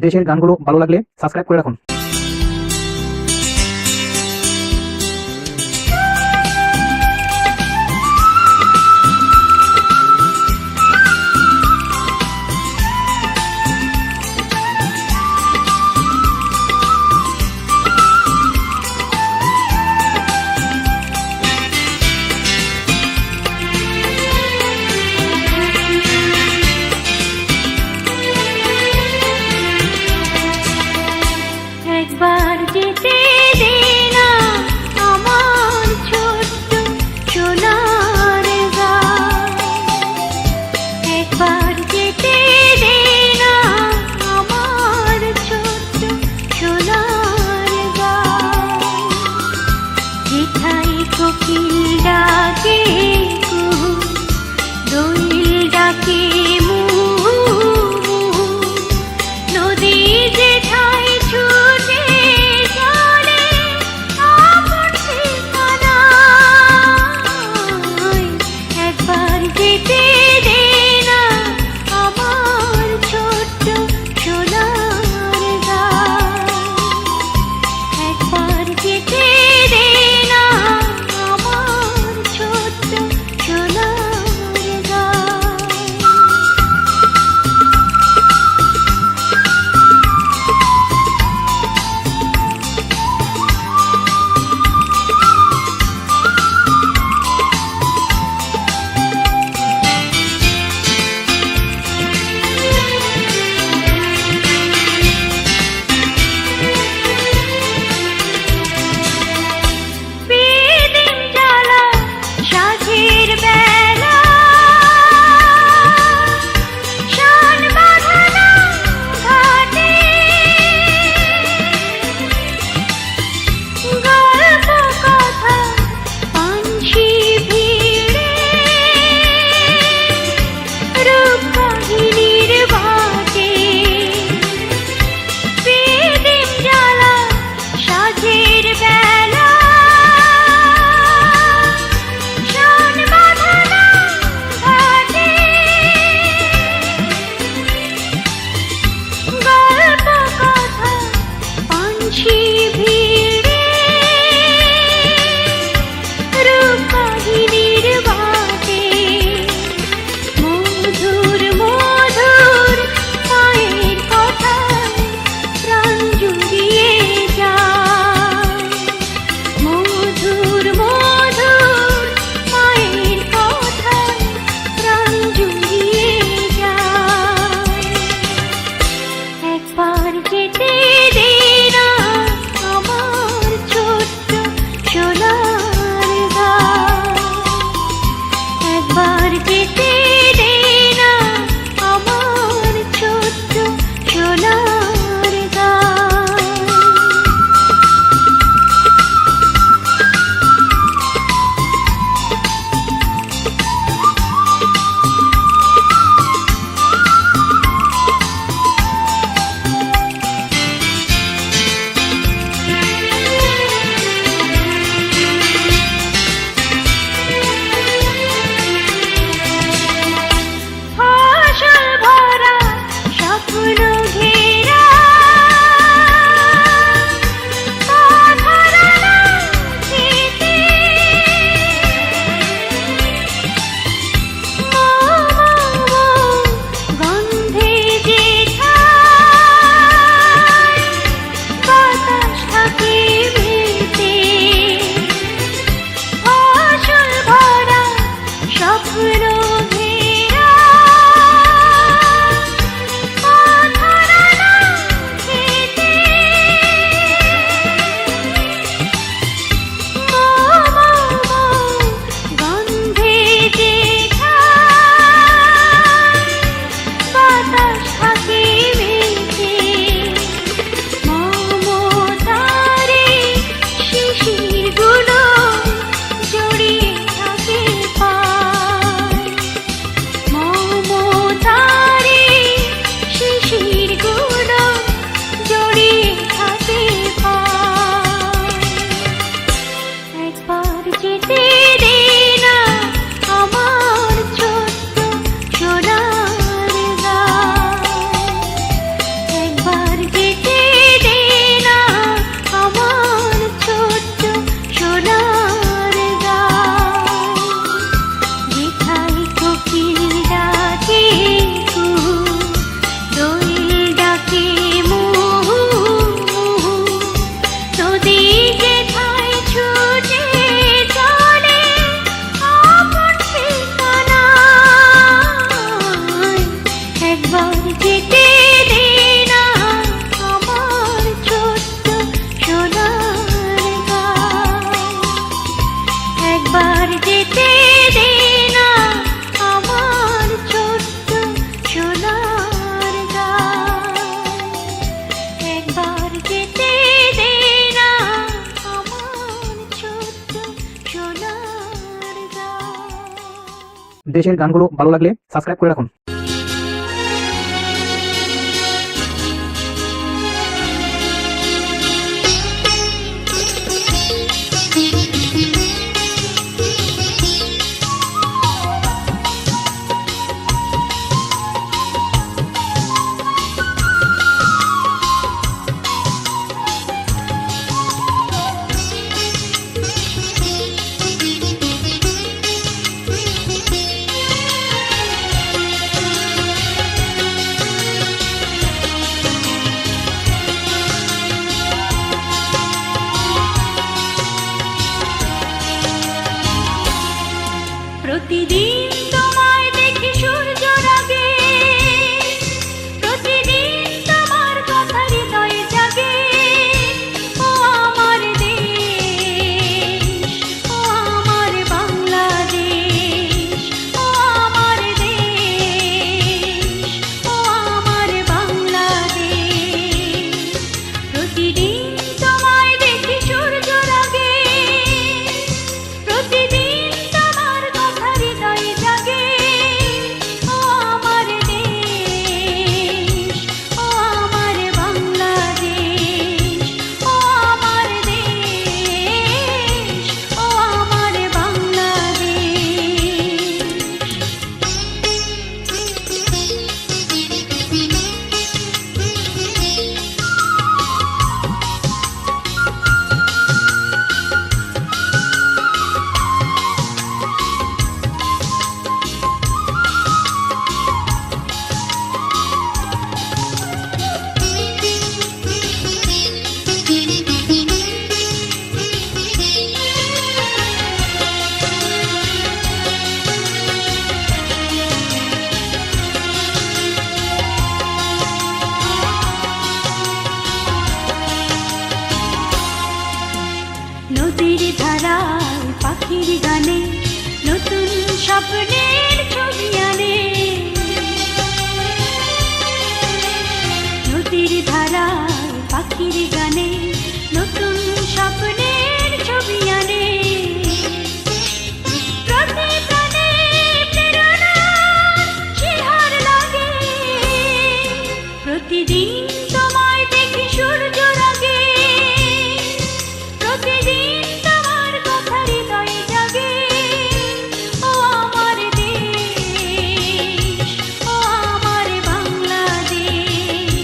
দেশের গানগুলো ভালো লাগলে সাবস্ক্রাইব করে রাখুন। দেশের গানগুলো ভালো লাগলে সাবস্ক্রাইব করে রাখুন। প্রতিদিন তোমায় দেখি সূর্য রাগে, প্রতিদিন তোমার কথা হৃদয়ে জাগে। ও আমার দেশ, ও আমার বাংলাদেশ, ও আমার দেশ, ও আমার বাংলাদেশ। প্রতিদিন তোমায় দেখি সূর্য রাগে, প্রতিদিন নদীর ধারায় পাখির গানে নতুন স্বপ্নের ছবি আনে। নদীর ধারায় পাখির গানে নতুন স্বপ্নের ছবি আনে। প্রতি প্রাণে প্রেরণার শিহার লাগে, প্রতিদিন তোমায় দেখি সূর্য রাগে, প্রতিদিন তোমার কথা হৃদয়ে জাগে। ও আমার দেশ, ও আমার বাংলাদেশ,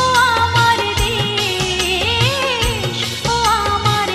ও আমার দেশ, ও আমার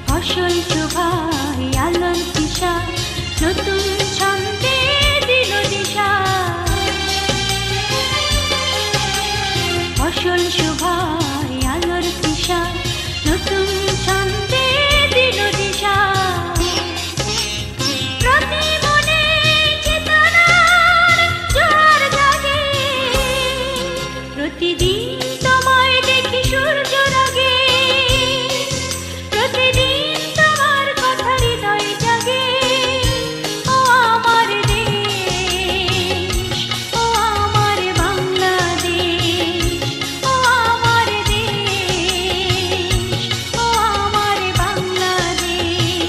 ফসল শোভায় আলোর দিশা, নতুন ছন্দে দিল দিশা। ফসল শোভায় আলোর দিশা, নতুন ছন্দে দিল দিশা। প্রতি মনে চেতনার জোয়ার জাগে, প্রতিদিন তোমায় দেখি সূর্য রাগে, প্রতিদিন তোমার কথা হৃদয়ে জাগে। ও আমার দেশ, ও আমার বাংলাদেশ, ও আমার দেশ, ও আমার বাংলাদেশ,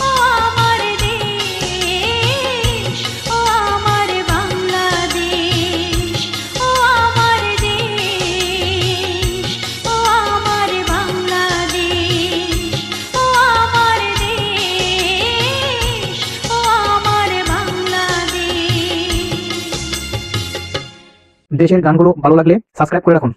ও আমার দেশ, ও আমার বাংলাদেশ, ও আমার দেশ, ও আমার বাংলাদেশ, ও আমার দেশ, ও আমার বাংলাদেশ। দেশের গানগুলো ভালো লাগলে সাবস্ক্রাইব করে রাখুন।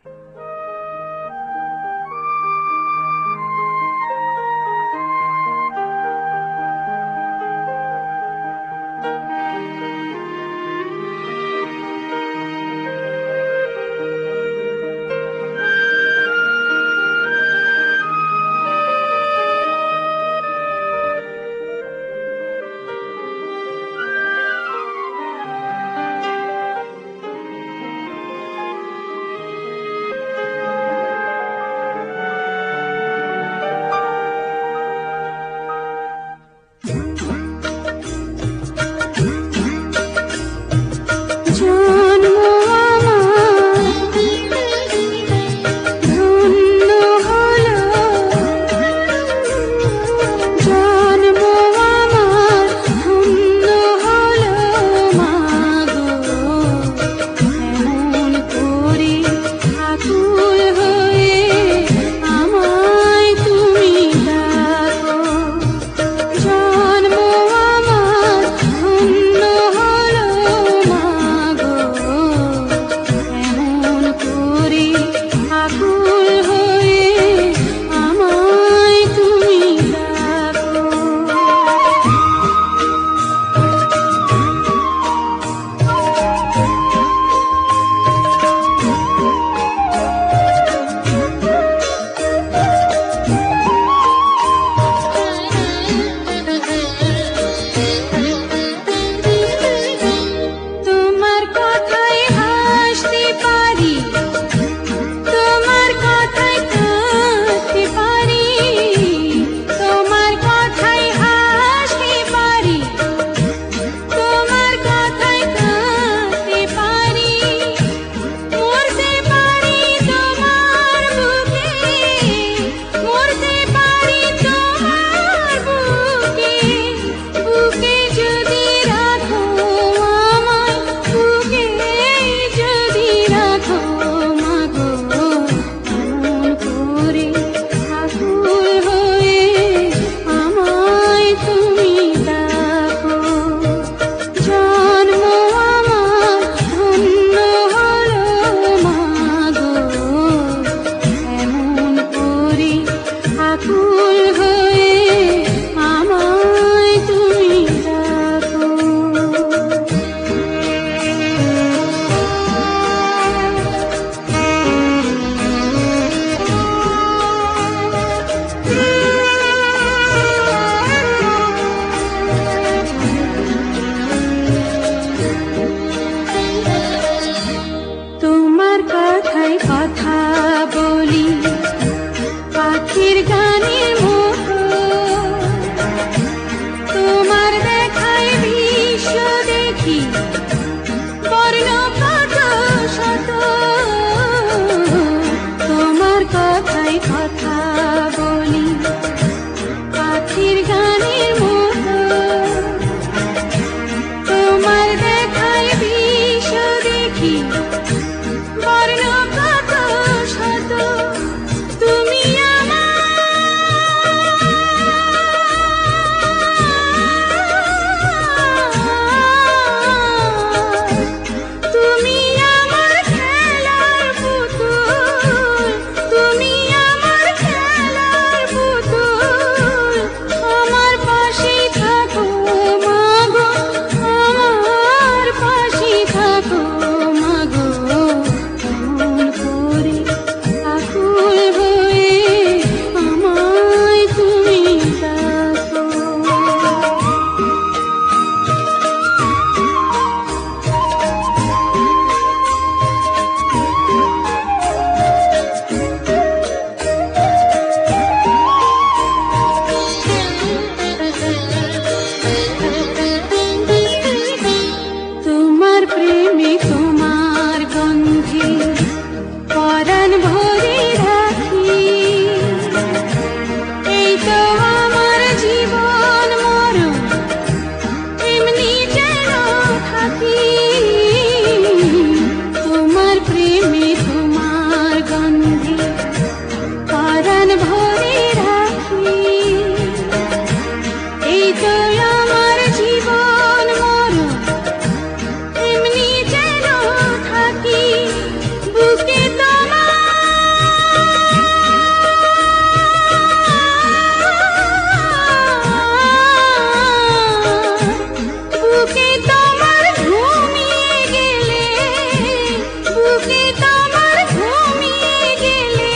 বুকে তোমার ঘুমিয়ে গেলে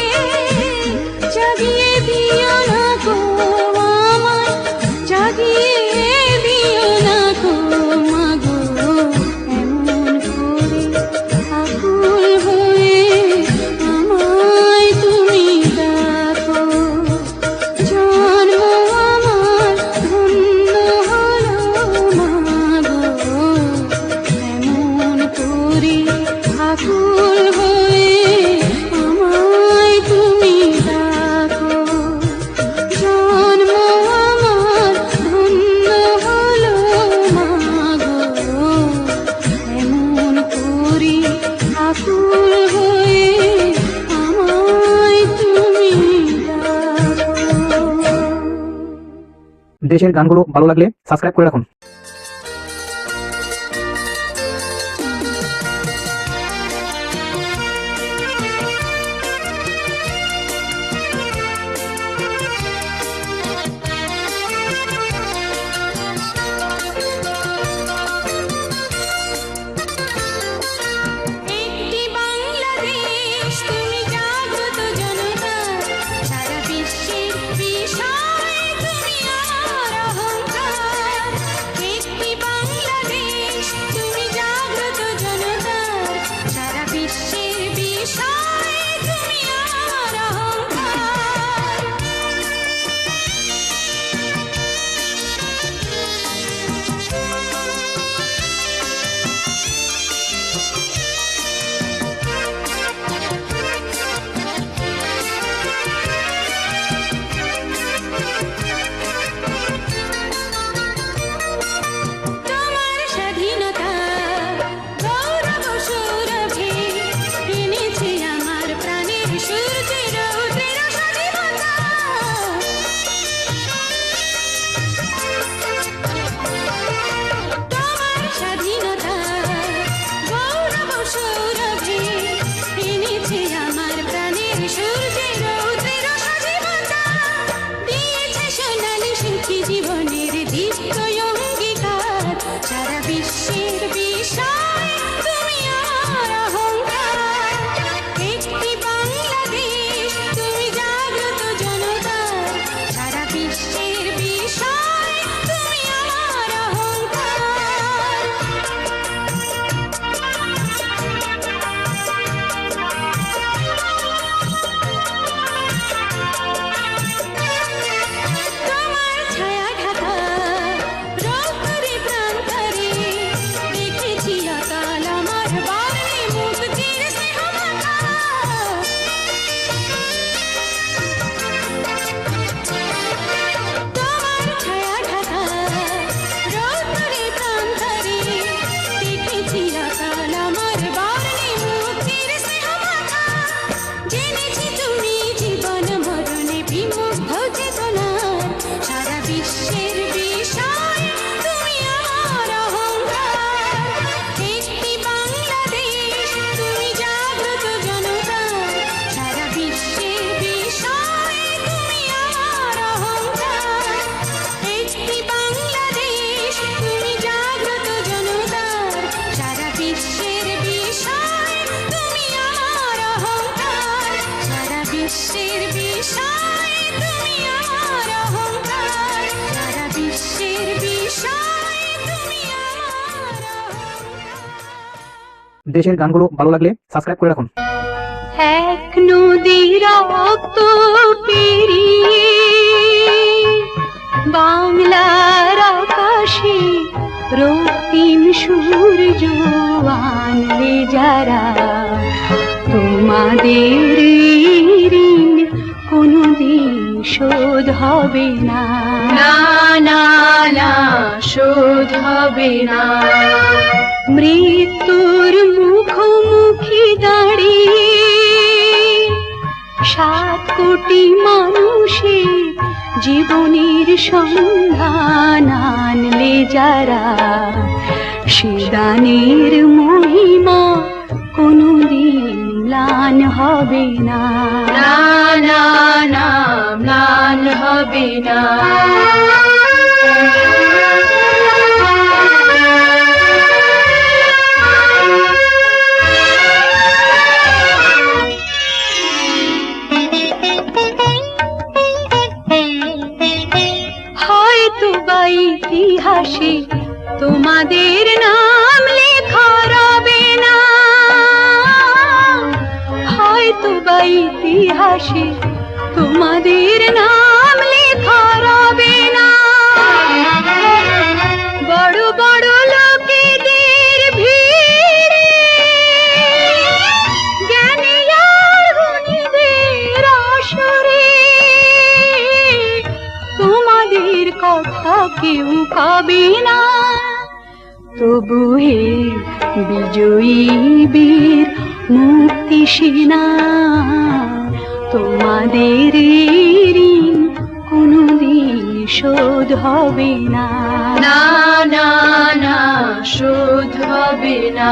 জাগিয়ে দিও না গো আমায়, জাগিয়ে দিও না গো মাগো, এমন করে আকুল হয়ে আমায় তুমি দেখো। জন্ম আমার ধন্য হলো মাগো, এমন করে আকুল হয়ে আমায় তুমি দেখো। জন্ম আমার ধন্য হলো মাগো, এমন করে আকুল হয়ে আমায় তুমি দেখো। দেশের গানগুলো ভালো লাগলে সাবস্ক্রাইব করে রাখুন। একটি বাংলাদেশ তুমি জাগ্রত জনতা, সারা বিশ্বের বিষয় তুমি আমার অহংকার। একটি বাংলাদেশ তুমি জাগ্রত জনতা, সারা বিশ্বের বিষয় তুমি আমার অহংকার। তোমার স্বাধীনতা গৌরব সৌরভে এনেছে আমার প্রাণের সূর্যের রৌদ্রের স্বাধীনতা। তোমার স্বাধীনতা গৌরব সৌরভে এনেছে আমার প্রাণের সূর্যের রৌদ্রের স্বাধীনতা। দিয়েছে সোনালি সুখী জীবনের দীপ্ত অঙ্গীকার, সারা বিশ্বের বিষয় তুমি আমার অহংকার। একটি বাংলাদেশ তুমি জাগ্রত জনতা, সারা বিশ্বের বিষয় তুমি আমার অহংকার। তোমার ছায়া ঢাকা রৌদ্রে প্রান্তরে দেখেছি অকাল আমার বার্নে মুক্তির স্নেহ মাখা। তোমার ছায়া ঢাকা রৌদ্রে প্রান্তরে দেখেছি অকাল আমার বার্নে মুক্তির স্নেহ মাখা। জেনেছি তুমি জীবন মরণে বিমুগ্ধ চেতনার, সারা বিশ্বের বিষয় তুমি আমার অহংকার। একটি বাংলাদেশ তুমি জাগ্রত জনতা, সারা বিশ্বের বিষয় তুমি আমার অহংকার। একটি বাংলাদেশ তুমি জাগ্রত জনতা, সারা বিশ্বের বিষয় তুমি আমার অহংকার। সারা বিশ্বের বিষয় তুমি আমার অহংকার। সারা বিশ্বের বিষয় তুমি আমার অহংকার। দেশের গানগুলো ভালো লাগলে সাবস্ক্রাইব করে রাখুন। এক নদী রক্ত পেরিয়ে বাংলার আকাশে রক্তিম সূর্য আনলে যারা, তোমাদের ঋণ কোনদিন শোধ হবে না। না না না, শোধ হবে না। মৃত্যুর মুখোমুখি দাঁড়িয়ে 7 কোটি মানুষের জীবনের সন্ধান আনলে যারা, সে দানের মহিমা কোনদিন ম্লান হবে না। না না না, ম্লান হবে না। ইতিহাসে তোমাদের নাম লেখা রবে না। বড় বড় লোকেদের ভিড়ে জ্ঞানী আর গুণীদের আসরে তোমাদের কথা কেউ কবে না। তবু হে বিজয়ী বীর মুক্তি সেনা, তোমাদের ঋণ কোনদিন শোধ হবে না। না না না, শোধ হবে না।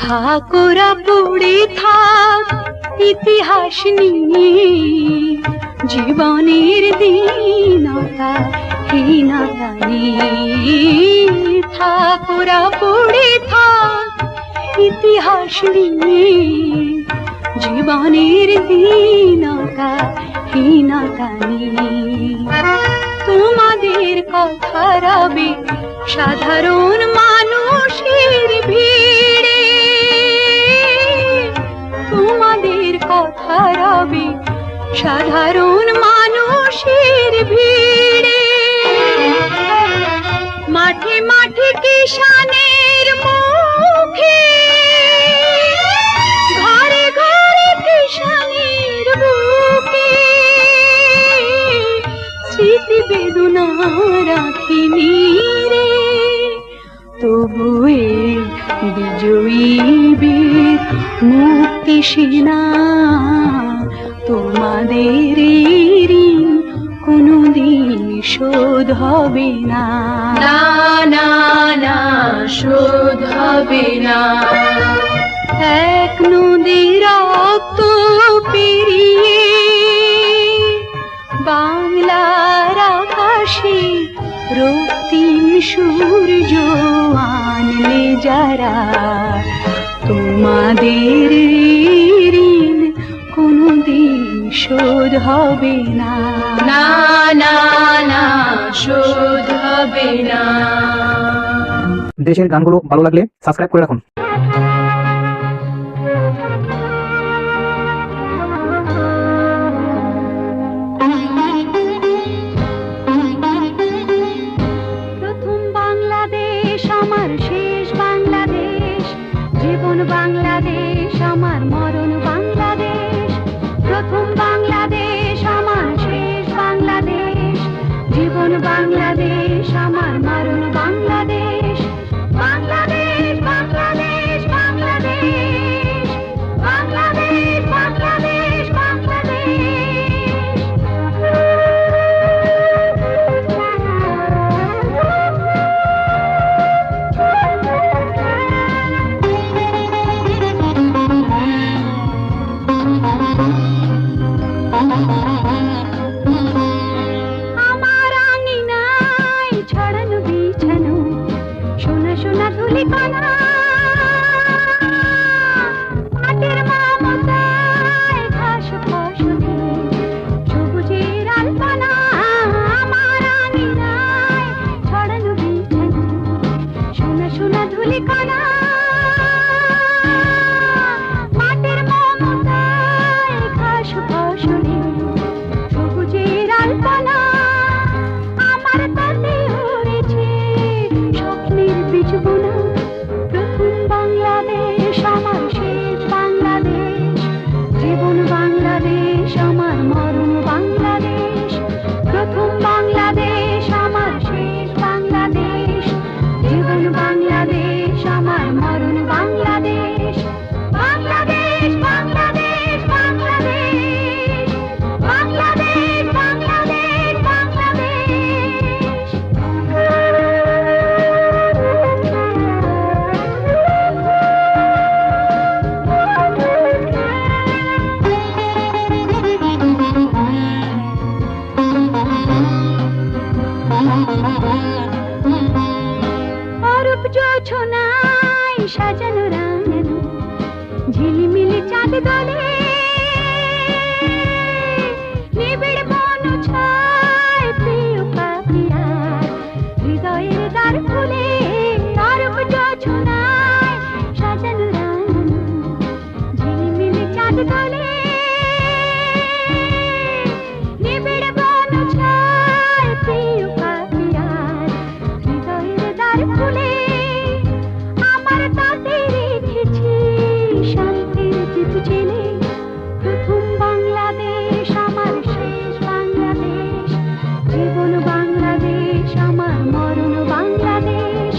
থাকোরা পড়ে থাক ইতিহাস নিয়ে, জীবনের দীনতা হীনতা নিয়ে। থাকোরা পড়ে থাক ইতিহাস নিয়ে, জীবনের দীনতা হীনতা নিয়ে। তোমাদের কথা রবে সাধারণ মানুষের ভিড়ে, তোমাদের কথা রবে সাধারণ মানুষের ভিড়ে। মাঠে মাঠে কিষানের মুখে, ঘরে ঘরে কিষানের বুকে স্মৃতি বেদনা রাখিনি রে। তবু এ বিজয়ী বীর মুক্তি সেনা, তোমাদের ঋণ কোনদিন শোধ হবে না। না না না, শোধ হবে না। এক নদীর রক্ত পেরিয়ে বাংলার আকাশে রক্তিম সূর্য আনলে যারা, তোমাদের ঋণ কোনদিন শোধ হবে না। না না না, শোধ হবে না। দেশের গানগুলো ভালো লাগলে সাবস্ক্রাইব করে রাখুন। প্রথম বাংলাদেশ আমার শেষ বাংলাদেশ, জীবন বাংলাদেশ আমার মরণ বাংলাদেশ। প্রথম বাংলাদেশ আমার শেষ বাংলাদেশ, জীবন বাংলাদেশ আমার মরণ বাংলাদেশ। বাংলাদেশ বাংলাদেশ বাংলাদেশ, বাংলাদেশ বাংলাদেশ বাংলাদেশ। আমার আঙিনায় ছড়ানো বিছানো সোনা সোনা ধুলিকণা, মাটির মমতায় ঘাস ফসলে সবুজের আলপনা। আমার আঙিনায় ছড়ানো বিছানো সোনা সোনা ধুলিকণা, মাটির মমতায় ঘাস ফসলে সবুজের আলপনা। আমার তাতে উড়েছে স্বপ্নের বীজ বোনা। প্রথম বাংলাদেশ আমার শেষ বাংলাদেশ, জীবন বাংলাদেশ আমার মরণ বাংলাদেশ। প্রথম বাংলাদেশ আমার শেষ বাংলাদেশ, জীবন বাংলাদেশ আমার মরণ বাংলাদেশ। বাংলাদেশ বাংলাদেশ বাংলাদেশ, বাংলাদেশ বাংলাদেশ বাংলাদেশ। অরূপ জোছনায় সাজানো রাঙানো ঝিলিমিলি চাঁদ দোলে, চাঁদ দোলে নিবিড় বন ছায় প্রিয় পাখিরার হৃদয়ের দ্বার খুলে আমার তাতে রেখেছি শান্তির দীপ জেলে। প্রথম বাংলাদেশ আমার শেষ বাংলাদেশ, জীবন বাংলাদেশ আমার মরণ বাংলাদেশ।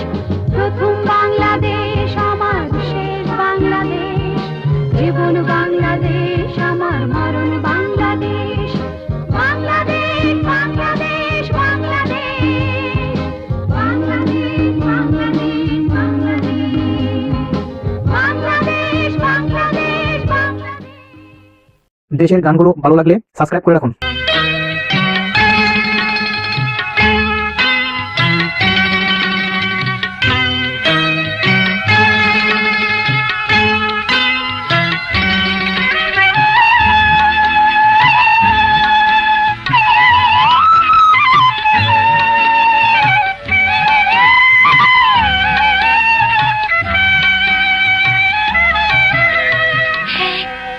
প্রথম বাংলাদেশ আমার শেষ বাংলাদেশ, জীবন বাংলাদেশ আমার মরণ বাংলাদেশ। বাংলাদেশ বাংলাদেশ বাংলাদেশ বাংলাদেশ বাংলাদেশ বাংলাদেশ বাংলাদেশ বাংলাদেশ। দেশের গানগুলো ভালো লাগলে সাবস্ক্রাইব করে রাখুন।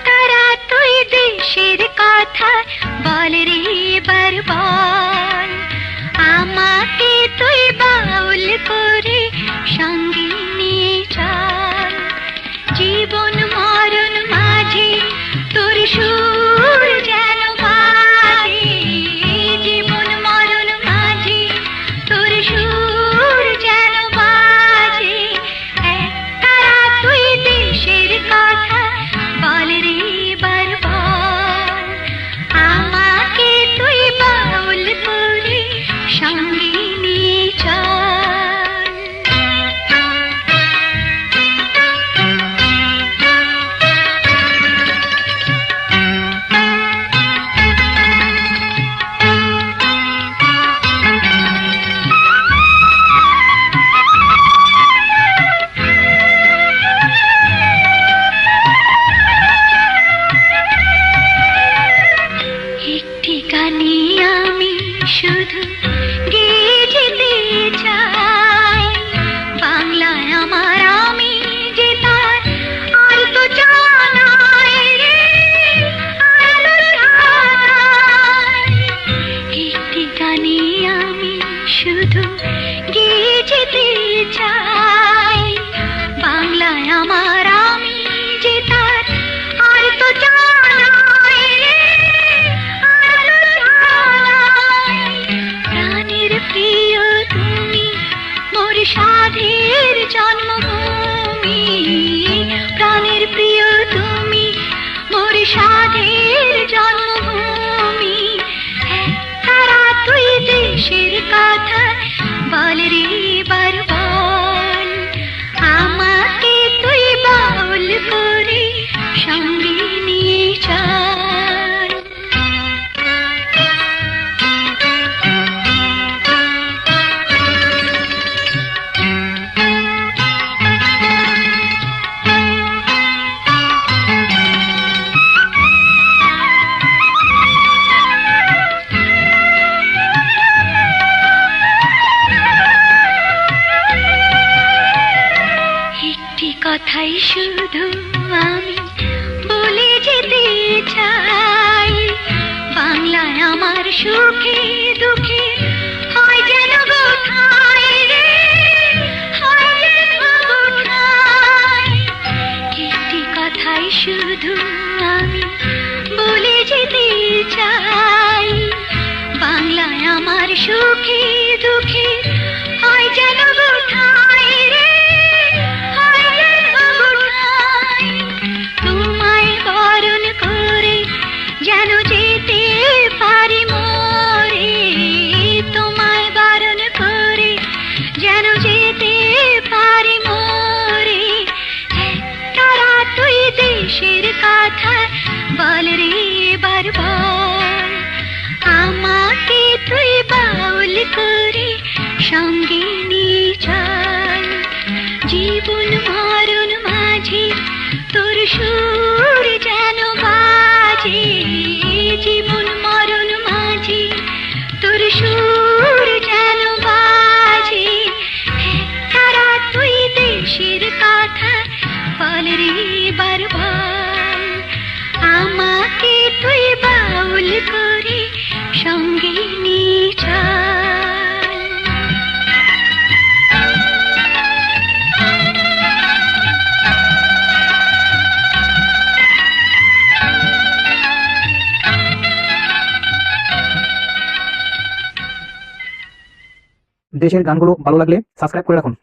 তারা তুই দেশের কথা বল রে বারবার, আমাকে তুই বাউল করে সঙ্গে নিয়ে চল। জীবন মরণ মাঝে তোর সুর যেন বাজে, জীবন মরণ মাঝে তোর সুর যেন বাজে। তারা তুই দেশের কথা বল রে বারবার, আমাকে তুই বাউল করে সঙ্গে নিয়ে চল। একটি গানে আমি শুধু গেয়ে যেতে চাই, বাংলায় আমার আমি যে তার আর তো জানাই রে, আর তো জানাই। একটি গানে আমি শুধু গেয়ে যেতে চাই, বাংলায় আমার আমি যে তার আর তো জানাই রে, আর তো জানাই। প্রাণের প্রিয় তুমি মোর সাধের জন্মভূমি, প্রাণের প্রিয় তুমি মোর সাধের জন্মভূমি। তারা তুই দেশের কথা বল রে বারবার, আমাকে তুই বাউল করে সঙ্গে নিয়ে চল। একটি কথাই শুধু আমি বলে যেতে চাই, বাংলায় আমার সুখে দুঃখে হয় যেন গো ঠাঁই রে, হয় যেন গো ঠাঁই। একটি কথাই শুধু আমি বলে যেতে চাই, বাংলায় আমার সুখে দুঃখে হয় যেন গো ঠাঁই রে, হয় যেন গো ঠাঁই। তোমায় বরণ করে যেন যেতে পারি মোরে, তোমায় বরণ করে যেন যেতে পারি মোরে। তারা তুই দেশের কথা বল রে বারবার, আমাকে তুই বাউল করে সঙ্গে নিয়ে চল। জীবন মরণ মাঝে তোর সুর যেন বাজে, জীবন মরণ মাঝে তোর সুর যেন বাজে। তারা তুই দেশের কথা বল রে বারবার, করে সঙ্গে নিয়ে চল। দেশের গানগুলো ভালো লাগলে সাবস্ক্রাইব করে রাখুন।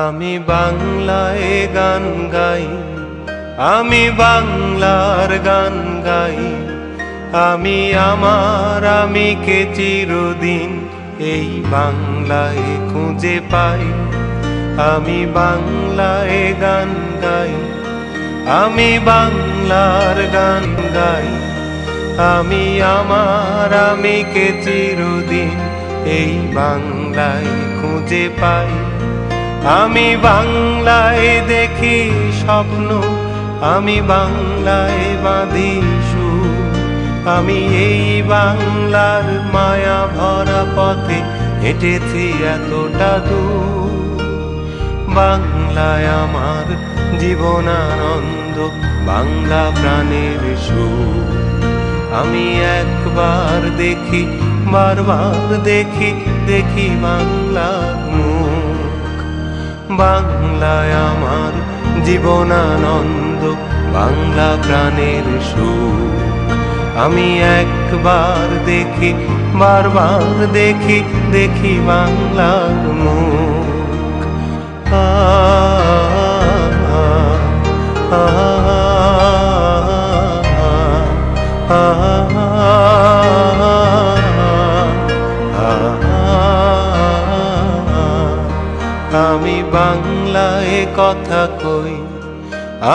আমি বাংলায় গান গাই, আমি বাংলার গান গাই, আমি আমার আমিকে চিরদিন এই বাংলায় খুঁজে পাই। আমি বাংলায় গান গাই, আমি বাংলার গান গাই, আমি আমার আমিকে চিরদিন এই বাংলায় খুঁজে পাই। আমি বাংলায় দেখি স্বপ্ন, আমি বাংলায় বাঁধি সুর, আমি এই বাংলার মায়া ভরা পথে হেঁটেছি এতটা দূর। বাংলায় আমার জীবনানন্দ, বাংলা প্রাণের সুর। আমি একবার দেখি, বারবার দেখি, দেখি বাংলার মুখ। বাংলায় আমার জীবনানন্দ, বাংলা প্রাণের সুর। আমি একবার দেখি, বারবার দেখি, দেখি বাংলার মুখ। আ আ আমি বাংলায় কথা কই,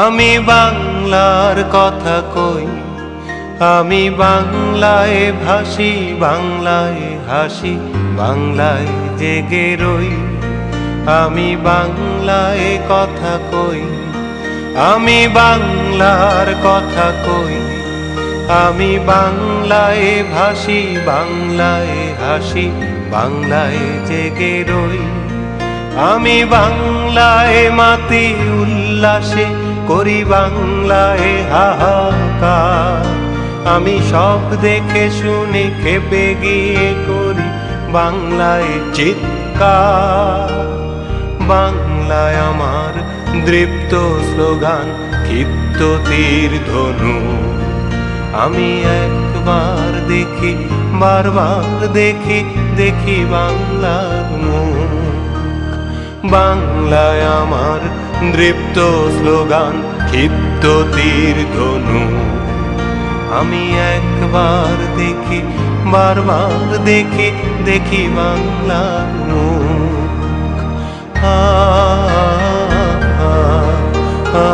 আমি বাংলার কথা কই, আমি বাংলায় ভাসি, বাংলায় হাসি, বাংলায় জেগে রই। আমি বাংলায় কথা কই, আমি বাংলার কথা কই, আমি বাংলায় ভাসি, বাংলায় হাসি, বাংলায় জেগে রই। আমি বাংলায় মাতি উল্লাসে করি, বাংলায় হাহাকার। আমি সব দেখে শুনে খেপে গিয়ে করি বাংলায় চিৎকার। বাংলায় আমার দৃপ্ত স্লোগান, ক্ষিপ্ত তীর ধনু। আমি একবার দেখি, বারবার দেখি, দেখি বাংলার মুখ। বাংলায় আমার দৃপ্ত স্লোগান, ক্ষিপ্ত তীর ধনু। আমি একবার দেখি, বারবার দেখি, দেখি বাংলার মুখ। আ আ আ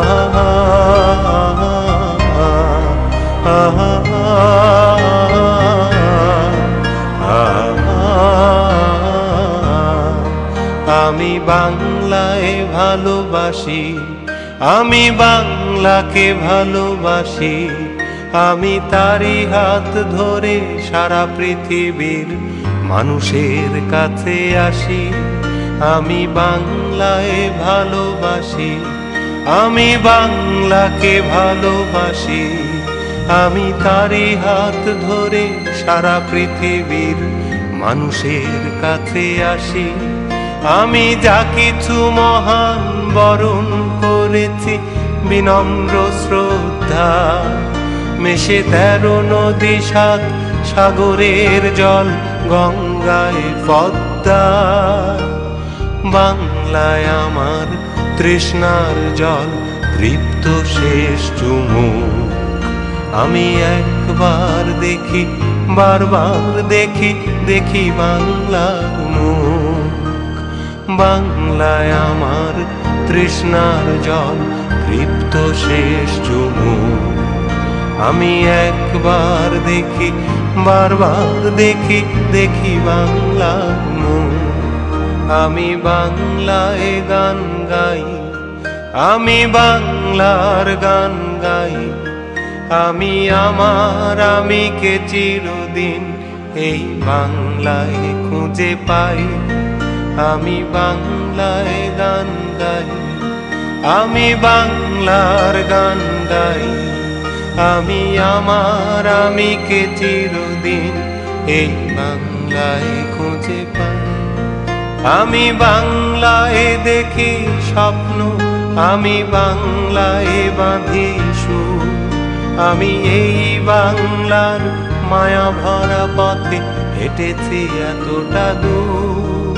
আমি বাংলায় ভালোবাসি, আমি বাংলাকে ভালোবাসি, আমি তারি হাত ধরে সারা পৃথিবীর মানুষের কাছে আসি। আমি বাংলায় ভালোবাসি, আমি বাংলাকে ভালোবাসি, আমি তারি হাত ধরে সারা পৃথিবীর মানুষের কাছে আসি। আমি যা কিছু মহান বরণ করেছি বিনম্র শ্রদ্ধা, মেশে 13 নদী 7 সাগরের জল গঙ্গায় পদ্মা। বাংলায় আমার তৃষ্ণার জল তৃপ্ত শেষ চুমুক। আমি একবার দেখি, বারবার দেখি, দেখি বাংলার মুখ। বাংলায় আমার তৃষ্ণার জল তৃপ্ত শেষ চুমুক। আমি একবার দেখি বারবার দেখি দেখি বাংলার মুখ। আমি বাংলায় গান গাই, আমি বাংলার গান গাই, আমি আমার আমিকে চিরদিন এই বাংলায় খুঁজে পাই। আমি বাংলায় গান গাই, আমি বাংলার গান গাই, আমি আমার আমিকে চিরদিন এই বাংলায় খুঁজে পাই। আমি বাংলায় দেখি স্বপ্ন, আমি বাংলায় বাঁধি সুর, আমি এই বাংলার মায়া ভরা পথে হেঁটেছি এতটা দূর।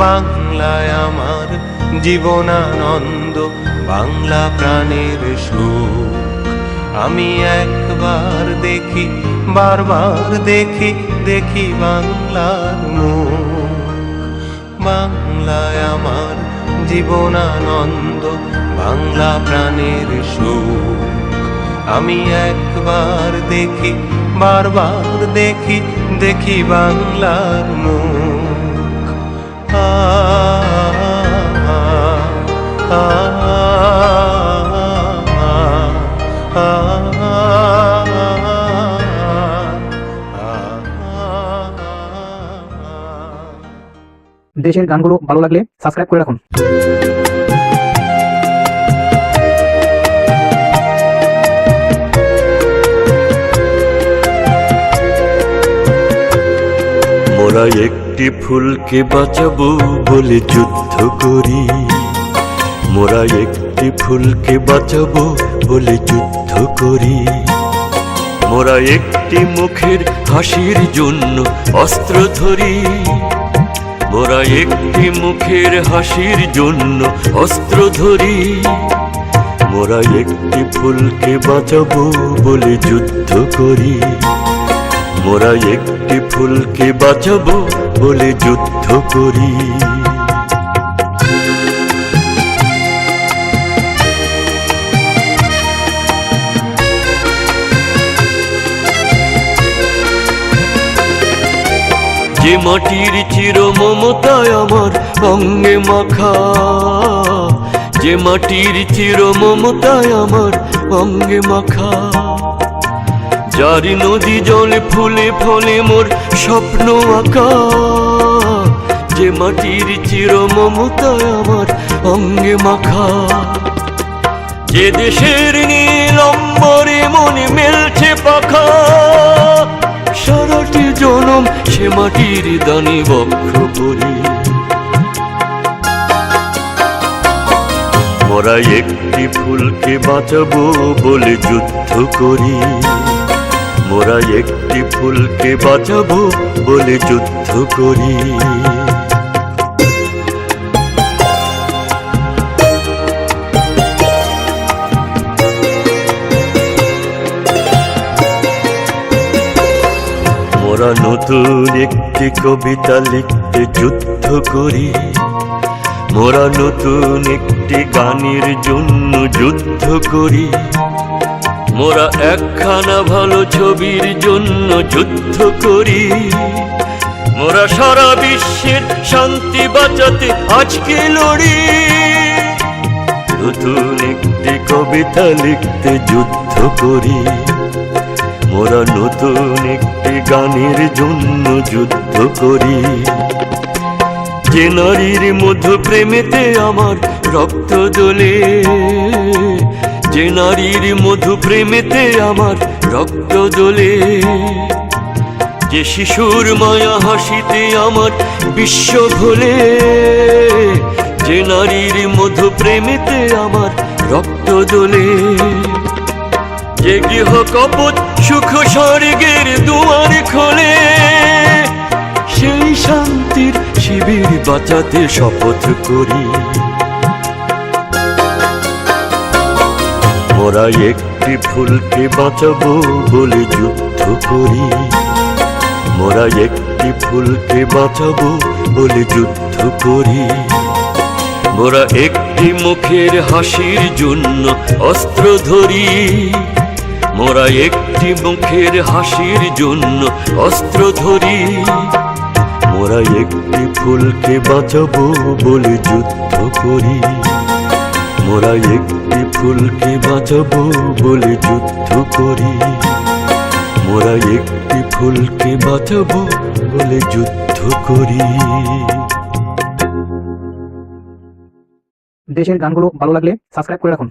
বাংলায় আমার জীবনানন্দ, বাংলা প্রাণের সুখ। আমি একবার দেখি বারবার দেখি দেখি বাংলার মুখ। বাংলায় আমার জীবনানন্দ, বাংলা প্রাণের সুখ। আমি একবার দেখি বারবার দেখি দেখি বাংলার মুখ। আ আ দেশের গানগুলো ভালো লাগলে সাবস্ক্রাইব করে রাখুন। মোরা একটি ফুলকে বাঁচাবো বলে যুদ্ধ করি, মোরা একটি ফুলকে বাঁচাবো বলে যুদ্ধ করি। মোরা একটি মুখের হাসির জন্য অস্ত্র ধরি, মোরা একটি মুখের হাসির জন্য অস্ত্র ধরি। মোরা একটি ফুলকে বাঁচাবো বলে যুদ্ধ করি, মোরা একটি ফুলকে বাঁচাবো বলে যুদ্ধ করি। যে মাটির চির মমতায় আমার অঙ্গে মাখা, যে মাটির চির মমতায় আমার অঙ্গে মাখা। যার নদী জলে ফুলে ফলে মোর স্বপ্ন আঁকা, যে মাটির চির মমতায় আমার অঙ্গে মাখা। যে দেশের নীল অম্বরে মনে মেলছে পাখা, সারাটি জনম সে মাটির দানে বক্ষ পরি। মোরা একটি ফুলকে বাঁচাবো বলে যুদ্ধ করি, মোরা একটি ফুলকে বাঁচাবো বলে যুদ্ধ করি। মোরা নতুন একটি কবিতা লিখতে যুদ্ধ করি, মোরা নতুন একটি গানের জন্য যুদ্ধ করি। মোরা একখানা ভালো ছবির জন্য যুদ্ধ করি, মোরা সারা বিশ্বের শান্তি বাঁচাতে আজকে লড়ি। নতুন একটি কবিতা লিখতে যুদ্ধ করি, মোরা নতুন একটি গানের জন্য যুদ্ধ করি। যে নারীর মধু প্রেমেতে আমার রক্ত দোলে, যে নারীর মধু প্রেমেতে আমার রক্ত দোলে। যে শিশুর মায়া হাসিতে আমার বিশ্ব ভোলে, যে নারীর মধু প্রেমেতে আমার রক্ত দোলে। যে গৃহ কপট সুখ স্বর্গের দুয়ার খোলে, সেই শান্তির শিবির বাঁচাতে শপথ করি। মোরা একটি ফুলকে বাঁচাবো বলে যুদ্ধ করি, মোরা একটি ফুলকে বাঁচাবো বলে যুদ্ধ করি। মোরা একটি মুখের হাসির জন্য অস্ত্র ধরি, মোরা একটি মুখের হাসির জন্য অস্ত্র ধরি। মোরা একটি ফুলকে বাঁচাবো বলে যুদ্ধ করি, মোরা একটি ফুলকে বাঁচাবো বলে যুদ্ধ করি। মোরা একটি ফুলকে বাঁচাবো বলে যুদ্ধ করি। দেশের গানগুলো ভালো লাগলে সাবস্ক্রাইব করে রাখুন।